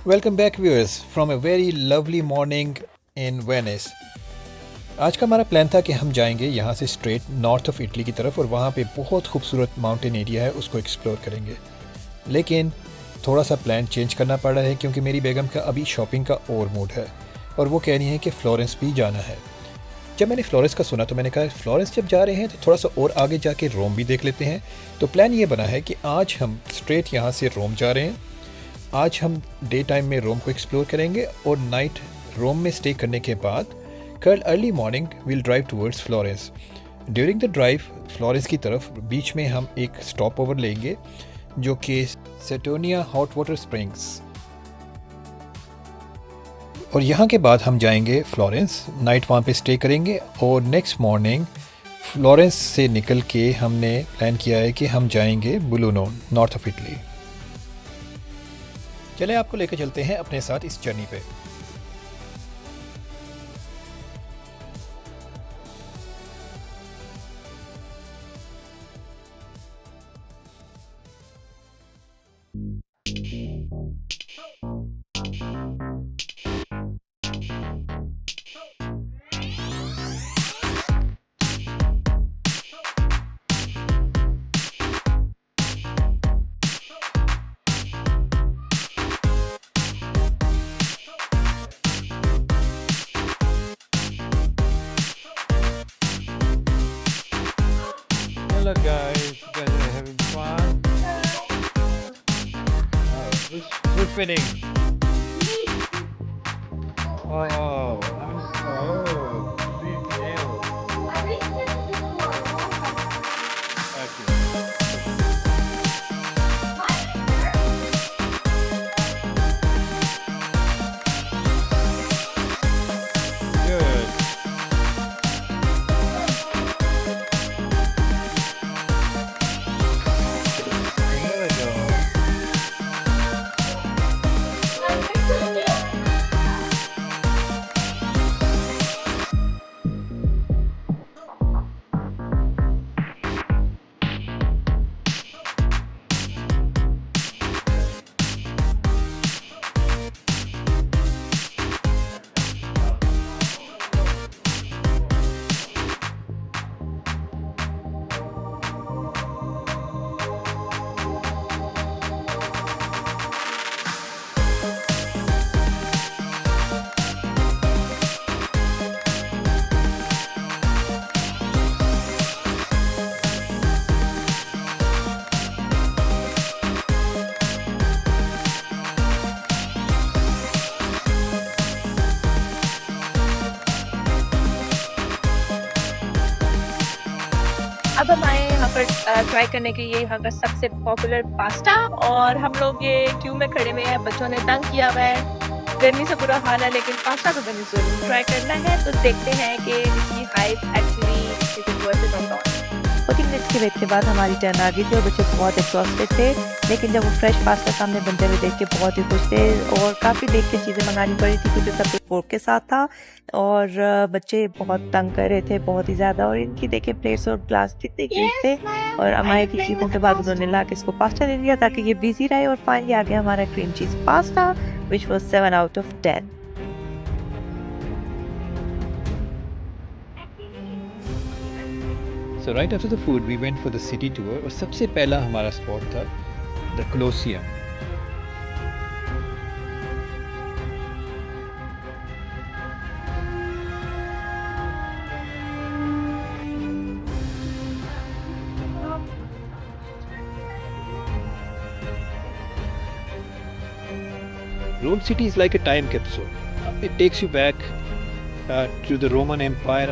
Welcome back viewers from a very lovely morning in Venice. आज का हमारा plan था कि हम जाएंगे यहाँ से स्ट्रेट नॉर्थ ऑफ इटली की तरफ और वहाँ पे बहुत खूबसूरत माउंटेन एरिया है, उसको एक्सप्लोर करेंगे। लेकिन थोड़ा सा प्लान चेंज करना पड़ रहा है क्योंकि मेरी बेगम का अभी शॉपिंग का और मूड है और वो कह रही है कि फ्लोरेंस भी जाना है। जब मैंने फ्लोरेंस का सुना तो मैंने कहा फ्लोरेंस जब जा रहे हैं तो थोड़ा सा और आगे जाके रोम भी देख लेते हैं। तो प्लान ये बना है कि आज हम स्ट्रेट यहाँ से रोम जा रहे हैं। आज हम डे टाइम में रोम को एक्सप्लोर करेंगे और नाइट रोम में स्टे करने के बाद कल early morning will drive towards Florence. During the drive Florence की तरफ बीच में हम एक स्टॉप ओवर लेंगे जो कि सेटोनिया हॉट वाटर स्प्रिंग्स, और यहाँ के बाद हम जाएंगे फ्लोरेंस, नाइट वहाँ पे स्टे करेंगे और नेक्स्ट मॉर्निंग फ्लोरेंस से निकल के हमने प्लान किया है कि हम जाएंगे बुलूनो, नॉर्थ ऑफ इटली। चलें आपको लेकर चलते हैं अपने साथ इस जर्नी पे। Hello guys, you guys are having fun? Who's winning? Oh, BPL. Good. There we go. अब हम आए यहाँ पर ट्राई करने के लिए यहाँ का सबसे पॉपुलर पास्ता, और हम लोग ये क्यू में खड़े हुए हैं। बच्चों ने तंग किया हुआ है, गर्मी से बुरा हाल है, लेकिन पास्ता तो बनी जरूर ट्राई करना है। तो देखते हैं कि इसकी hype actually is it worth it और नॉट। 40 मिनट्स की वेट के बाद हमारी टर्न आ गई थी और बच्चे बहुत एक्सॉस्टेड थे, लेकिन जब वो फ्रेश पास्ता सामने बनते हुए देख के बहुत ही खुश थे और काफ़ी देख के चीज़ें मंगानी पड़ी थी क्योंकि सब कुछ फोर्क के साथ था और बच्चे बहुत तंग कर रहे थे बहुत ही ज़्यादा। और इनकी देखे प्लेट्स और ग्लास कितने क्यूट थे, और हमारे की चीज़ों के बाद उन्होंने ला के इसको पास्ता दे दिया ताकि ये बिजी रहे। और फाइनली आ गया हमारा cream cheese pasta which was 7 out of 10। So right after the food we went for the city tour और सबसे पहला हमारा स्पॉट था the Colosseum. Rome city is like a time capsule. It takes you back to the Roman Empire.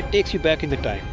It takes you back in the time.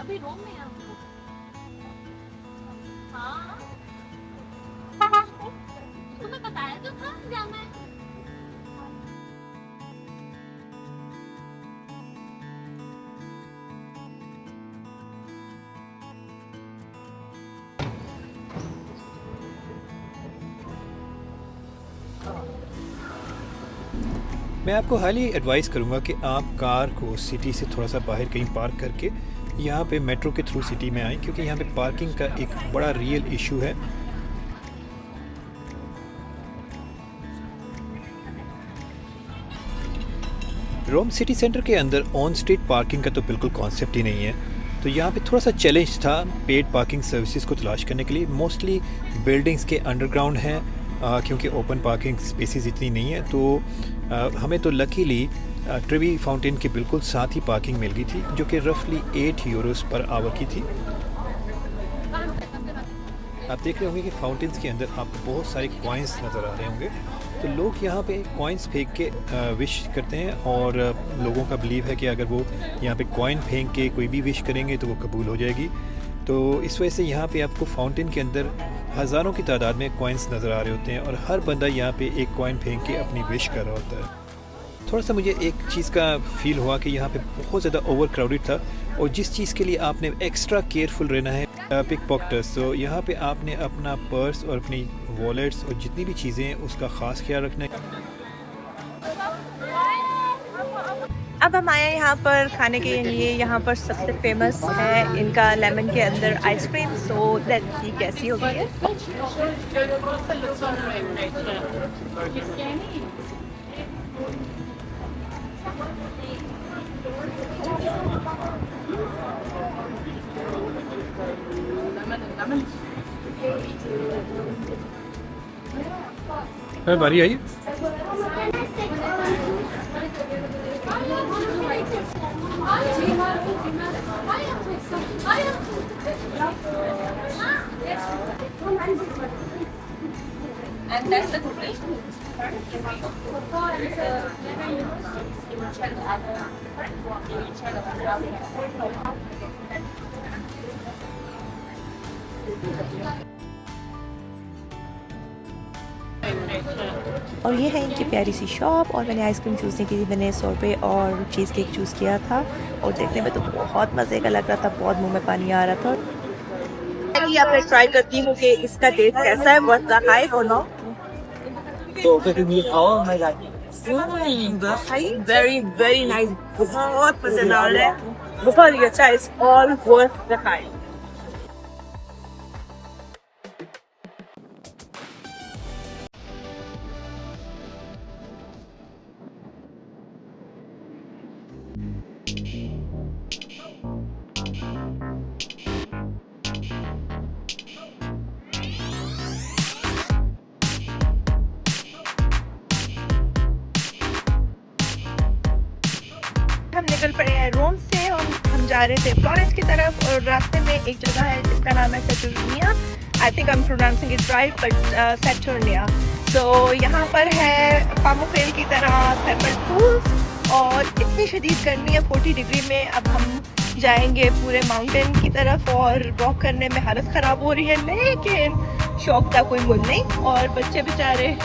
अभी रोम में हम लोग. हाँ तुम्हें बताया तो था जाना है. मैं आपको हाईली एडवाइस करूँगा कि आप कार को सिटी से थोड़ा सा बाहर कहीं पार्क करके यहाँ पे मेट्रो के थ्रू सिटी में आएँ, क्योंकि यहाँ पे पार्किंग का एक बड़ा रियल इशू है. रोम सिटी सेंटर के अंदर ऑन स्ट्रीट पार्किंग का तो बिल्कुल कॉन्सेप्ट ही नहीं है, तो यहाँ पे थोड़ा सा चैलेंज था पेड पार्किंग सर्विसेज को तलाश करने के लिए. मोस्टली बिल्डिंग्स के अंडरग्राउंड हैं, क्योंकि ओपन पार्किंग स्पेसेस इतनी नहीं है. तो हमें तो लकीली ट्रेवी फाउंटेन के बिल्कुल साथ ही पार्किंग मिल गई थी, जो कि रफली 8 यूरोस पर आवर की थी. आप देख रहे होंगे कि फाउंटेन्स के अंदर आपको बहुत सारे कॉइन्स नज़र आ रहे होंगे. तो लोग यहाँ पे कॉइन्स फेंक के विश करते हैं, और लोगों का बिलीव है कि अगर वो यहाँ पे कॉइन फेंक के कोई भी विश करेंगे तो वो कबूल हो जाएगी. तो इस वजह से यहाँ पे आपको फाउंटेन के अंदर हज़ारों की तादाद में कॉइन्स नज़र आ रहे होते हैं, और हर बंदा यहाँ पे एक कॉइन फेंक के अपनी विश कर रहा होता है. थोड़ा सा मुझे एक चीज़ का फ़ील हुआ कि यहाँ पे बहुत ज़्यादा ओवर क्राउडेड था, और जिस चीज़ के लिए आपने एक्स्ट्रा केयरफुल रहना है पिक पॉकेटर्स. तो यहाँ पे आपने अपना पर्स और अपनी वॉलेट्स और जितनी भी चीज़ें हैं उसका ख़ास ख्याल रखना है. अब हम आए हैं यहाँ पर खाने के लिए. यहाँ पर सबसे फेमस है इनका लेमन के अंदर आइसक्रीम. सो लेट्स सी कैसी होगी है. बारी आई. And that's the cookie. और ये है इनकी प्यारी सी शॉप. और मैंने आइसक्रीम चूज़ने के लिए मैंने 100 रुपये और चीज़ केक चूज़ किया था, और देखने में तो बहुत मज़े का लग रहा था, बहुत मुंह में पानी आ रहा था. यहाँ पे ट्राई करती हूँ कि इसका टेस्ट कैसा है, वर्थ द हाइप और नो. वेरी वेरी नाइस, बहुत पसंद आ रहा है, बहुत ही अच्छा. It's all worth the hype. हम निकल पड़े हैं रोम से, और हम जा रहे थे फ्लोरेंस की तरफ. और रास्ते में एक जगह है जिसका नाम है Saturnia. I think I am pronouncing it right, but Saturnia. तो यहाँ पर है पामोफेल की तरह थर्मल पूल्स, और इतनी शदीद गर्मी है 40 डिग्री में. अब हम जाएंगे पूरे माउंटेन की तरफ, और वॉक करने में हालत ख़राब हो रही है, लेकिन शौक का कोई मुल नहीं. और बच्चे बेचारे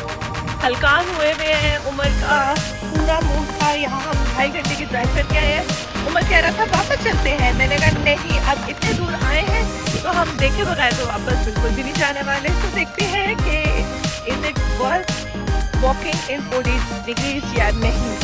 हलकान हुए हुए हैं। उमर का पूरा मूड था, यहाँ हम 2.5 घंटे की ड्राइव करके आए हैं। उमर कह रहा था वापस चलते हैं, मैंने कहा नहीं, अब इतने दूर आए हैं तो हम देखे बगैर तो वापस बिल्कुल भी नहीं जाने वाले। तो देखते हैं कि is it worth walking in 40 degrees या नहीं।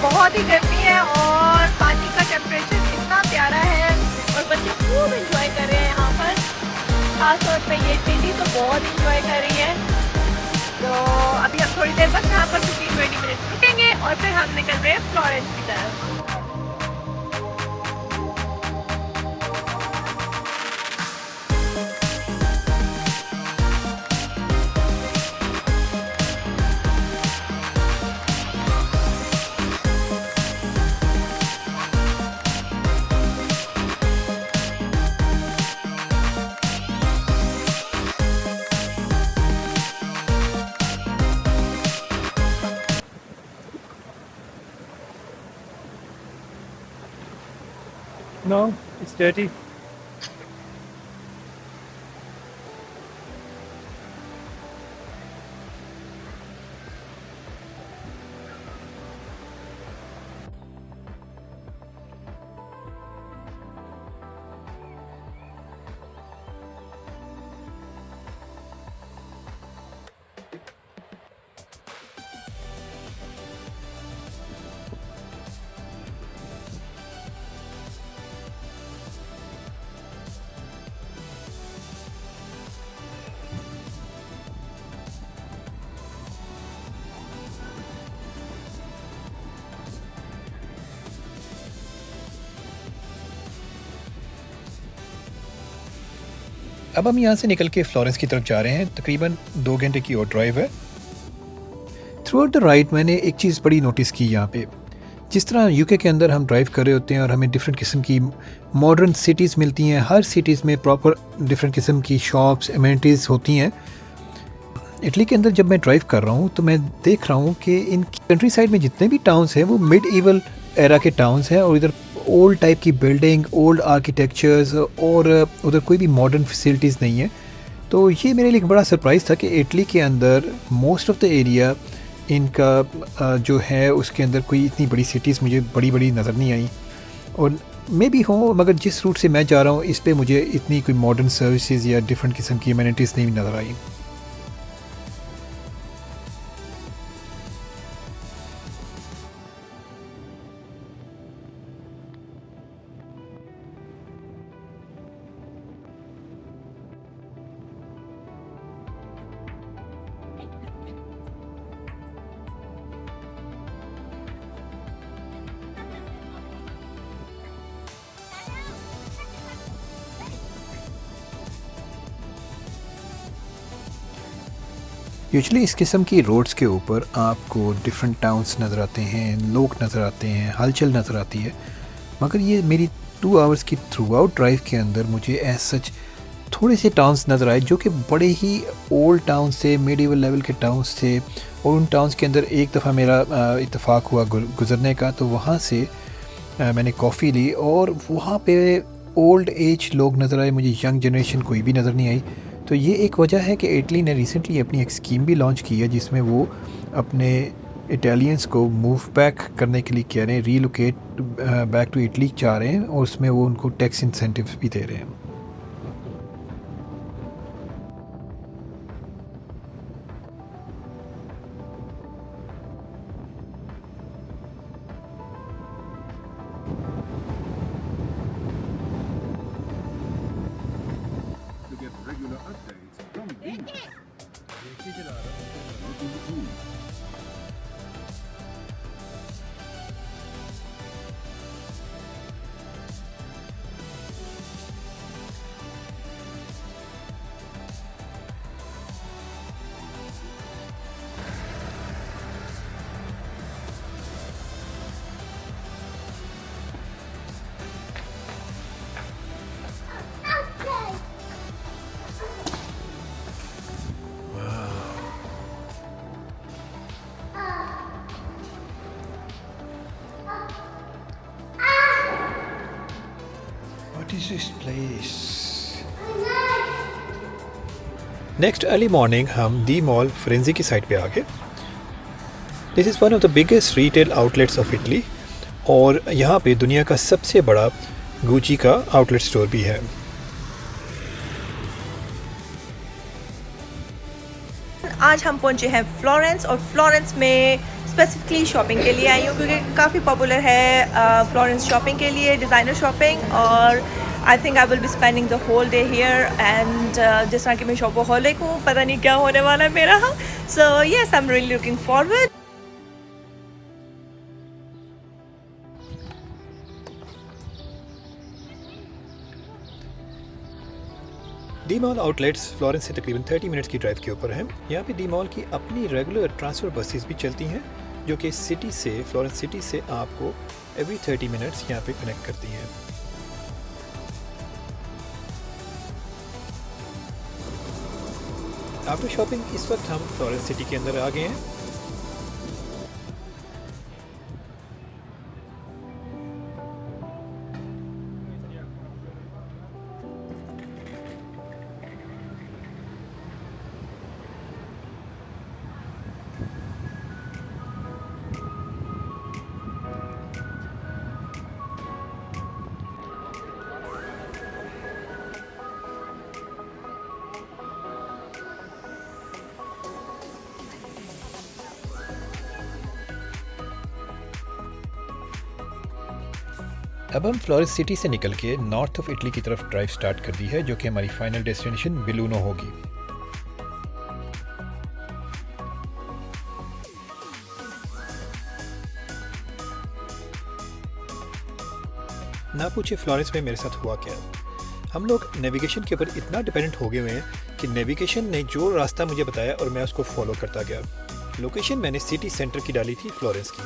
बहुत ही गर्मी है और पानी का टेम्परेचर इतना प्यारा है और बच्चे खूब इंजॉय कर रहे हैं यहाँ पर। खास तौर पे ये बेटी तो बहुत इंजॉय कर रही है। तो अभी हम थोड़ी देर बस यहाँ पर 15-20 मिनट रुकेंगे और फिर हम निकल रहे हैं फ्लोरेंस की तरफ। No, it's dirty. अब हम यहाँ से निकल के फ्लोरेंस की तरफ जा रहे हैं। तकरीबन 2 घंटे की और ड्राइव है। थ्रू आउट द राइड मैंने एक चीज़ बड़ी नोटिस की यहाँ पे, जिस तरह यूके के अंदर हम ड्राइव कर रहे होते हैं और हमें डिफरेंट किस्म की मॉडर्न सिटीज़ मिलती हैं। हर सिटीज़ में प्रॉपर डिफरेंट किस्म की शॉप्स, एमिनिटीज़ होती हैं। इटली के अंदर जब मैं ड्राइव कर रहा हूँ तो मैं देख रहा हूँ कि इन कंट्री साइड में जितने भी टाउन्स हैं वो मिड ईवल एरा के टाउन्स हैं और इधर ओल्ड टाइप की बिल्डिंग, ओल्ड आर्किटेक्चर्स और उधर कोई भी मॉडर्न फैसिलिटीज़ नहीं है। तो ये मेरे लिए एक बड़ा सरप्राइज़ था कि इटली के अंदर मोस्ट ऑफ द एरिया इनका जो है उसके अंदर कोई इतनी बड़ी सिटीज़ मुझे बड़ी बड़ी नज़र नहीं आई। और मे भी हो, मगर जिस रूट से मैं जा रहा हूँ इस पे मुझे इतनी कोई मॉडर्न सर्विसेज या डिफरेंट किस्म की एमिनिटीज़ नहीं नज़र आई। यूजुअली इस किस्म की रोड्स के ऊपर आपको डिफरेंट टाउन्स नज़र आते हैं, लोग नज़र आते हैं, हलचल नज़र आती है। मगर ये मेरी 2 आवर्स की थ्रू आउट ड्राइव के अंदर मुझे एज सच थोड़े से टाउन्स नज़र आए जो कि बड़े ही ओल्ड टाउन्स थे, मिडिवल लेवल के टाउन्स थे। और उन टाउन्स के अंदर एक दफ़ा मेरा इत्तेफाक हुआ गुज़रने का, तो वहाँ से मैंने कॉफ़ी ली और वहाँ पे ओल्ड एज लोग नज़र आए, मुझे यंग जनरेशन कोई भी नज़र नहीं आई। तो ये एक वजह है कि इटली ने रिसेंटली अपनी एक स्कीम भी लॉन्च की है जिसमें वो अपने इटालियंस को मूव बैक करने के लिए कह रहे हैं, रीलोकेट बैक टू इटली चाह रहे हैं और उसमें वो उनको टैक्स इंसेंटिव्स भी दे रहे हैं। To get regular updates from Venus. is this place? Next early morning हम दी मॉल फ्रेंजी की साइड पे आ गए. This is one of the biggest retail outlets of Italy और यहाँ पे दुनिया का सबसे बड़ा गुची का आउटलेट स्टोर भी है. आज हम पहुंचे हैं फ्लोरेंस और फ्लोरेंस में स्पेसिफिकली शॉपिंग के लिए आई हूँ क्योंकि काफ़ी पॉपुलर है फ्लोरेंस शॉपिंग के लिए, डिज़ाइनर शॉपिंग. और I think I will be spending the whole day here and जिस तरह कि मैं शॉपोहॉलिक हूँ, पता नहीं क्या होने वाला है मेरा. So yes, I am really looking forward. D mall outlets Florence से तकरीबन 30 मिनट्स की ड्राइव के ऊपर हैं. यहाँ पे डी मॉल की अपनी रेगुलर ट्रांसफ़र बसेस भी चलती हैं जो कि सिटी से, फ्लोरेंस सिटी से आपको एवरी 30 मिनट्स यहाँ पे कनेक्ट करती हैं. आफ्टर शॉपिंग इस वक्त हम फ्लोरेंस सिटी के अंदर आ गए हैं. अब हम फ्लोरेंस सिटी से निकल के नॉर्थ ऑफ इटली की तरफ ड्राइव स्टार्ट कर दी है जो कि हमारी फाइनल डेस्टिनेशन बिलूनो होगी. ना पूछे फ्लोरेंस में मेरे साथ हुआ क्या. हम लोग नेविगेशन के ऊपर इतना डिपेंडेंट हो गए हुए हैं कि नेविगेशन ने जो रास्ता मुझे बताया और मैं उसको फॉलो करता गया. लोकेशन मैंने सिटी सेंटर की डाली थी फ्लोरेंस की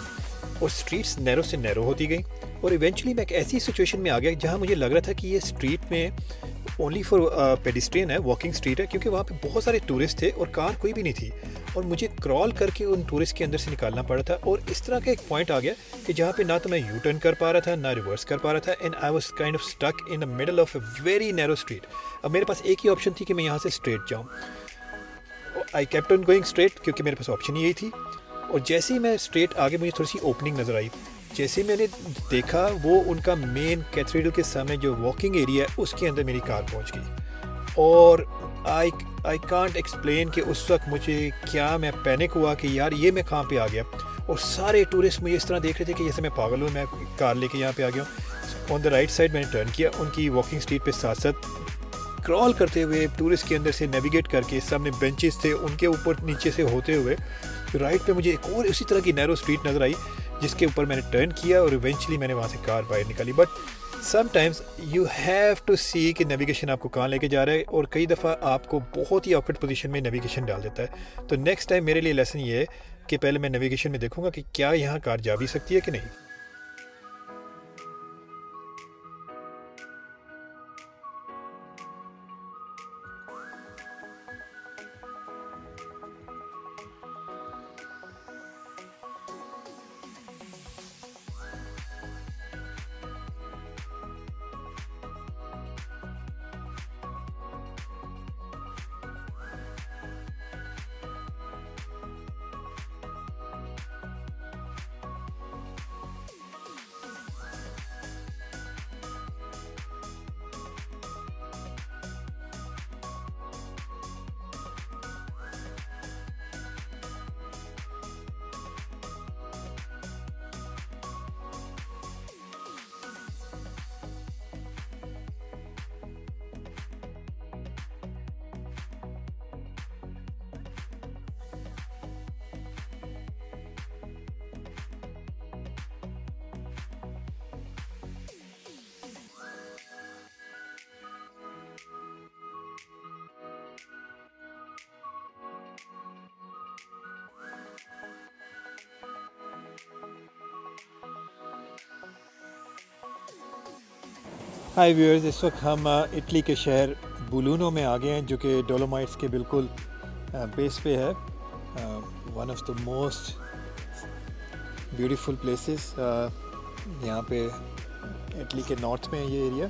और स्ट्रीट्स नैरो से नैरो होती गई और इवेंचुअली मैं एक ऐसी सिचुएशन में आ गया जहाँ मुझे लग रहा था कि ये स्ट्रीट में ओनली फॉर पेडिस्ट्रियन है, वॉकिंग स्ट्रीट है, क्योंकि वहाँ पे बहुत सारे टूरिस्ट थे और कार कोई भी नहीं थी और मुझे क्रॉल करके उन टूरिस्ट के अंदर से निकालना पड़ा था. और इस तरह का एक पॉइंट आ गया कि जहाँ पे ना तो मैं यू टर्न कर पा रहा था ना रिवर्स कर पा रहा था and I was kind of stuck in the middle of a very narrow street. अब मेरे पास एक ही ऑप्शन थी कि मैं यहाँ से स्ट्रेट जाऊँ. I kept on going straight क्योंकि मेरे पास ऑप्शन यही थी. और जैसे ही मैं स्ट्रेट आगे मुझे थोड़ी सी ओपनिंग नज़र आई, जैसे मैंने देखा वो उनका मेन कैथेड्रल के सामने जो वॉकिंग एरिया है उसके अंदर मेरी कार पहुंच गई. और आई कांट एक्सप्लेन कि उस वक्त मुझे क्या, मैं पैनिक हुआ कि यार ये मैं कहाँ पे आ गया. और सारे टूरिस्ट मुझे इस तरह देख रहे थे कि जैसे मैं पागल हूँ, मैं कार लेके यहाँ पे आ गया हूँ. ऑन द राइट साइड मैंने टर्न किया, उनकी वॉकिंग स्ट्रीट पे साथ साथ क्रॉल करते हुए टूरिस्ट के अंदर से नेविगेट करके, सामने बेंचेस थे उनके ऊपर नीचे से होते हुए राइट पे मुझे एक और इसी तरह की नैरो स्ट्रीट नज़र आई जिसके ऊपर मैंने टर्न किया और इवेंचुअली मैंने वहाँ से कार बाहर निकाली. But sometimes you have to see कि नेविगेशन आपको कहाँ लेके जा रहा है और कई दफ़ा आपको बहुत ही ऑकवर्ड पोजीशन में नेविगेशन डाल देता है. तो नेक्स्ट टाइम मेरे लिए लेसन ये है कि पहले मैं नेविगेशन में देखूँगा कि क्या यहाँ कार जा भी सकती है कि नहीं. हाय व्यूअर्स, इस वक्त हम इटली के शहर बुलूनो में आ गए हैं जो कि डोलोमाइट्स के बिल्कुल बेस पे है. One of the most beautiful places यहाँ पे इटली के नॉर्थ में है ये area.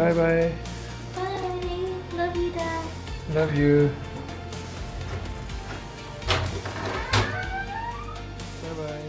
Bye bye. Bye. Love you, Dad. Love you. Bye bye.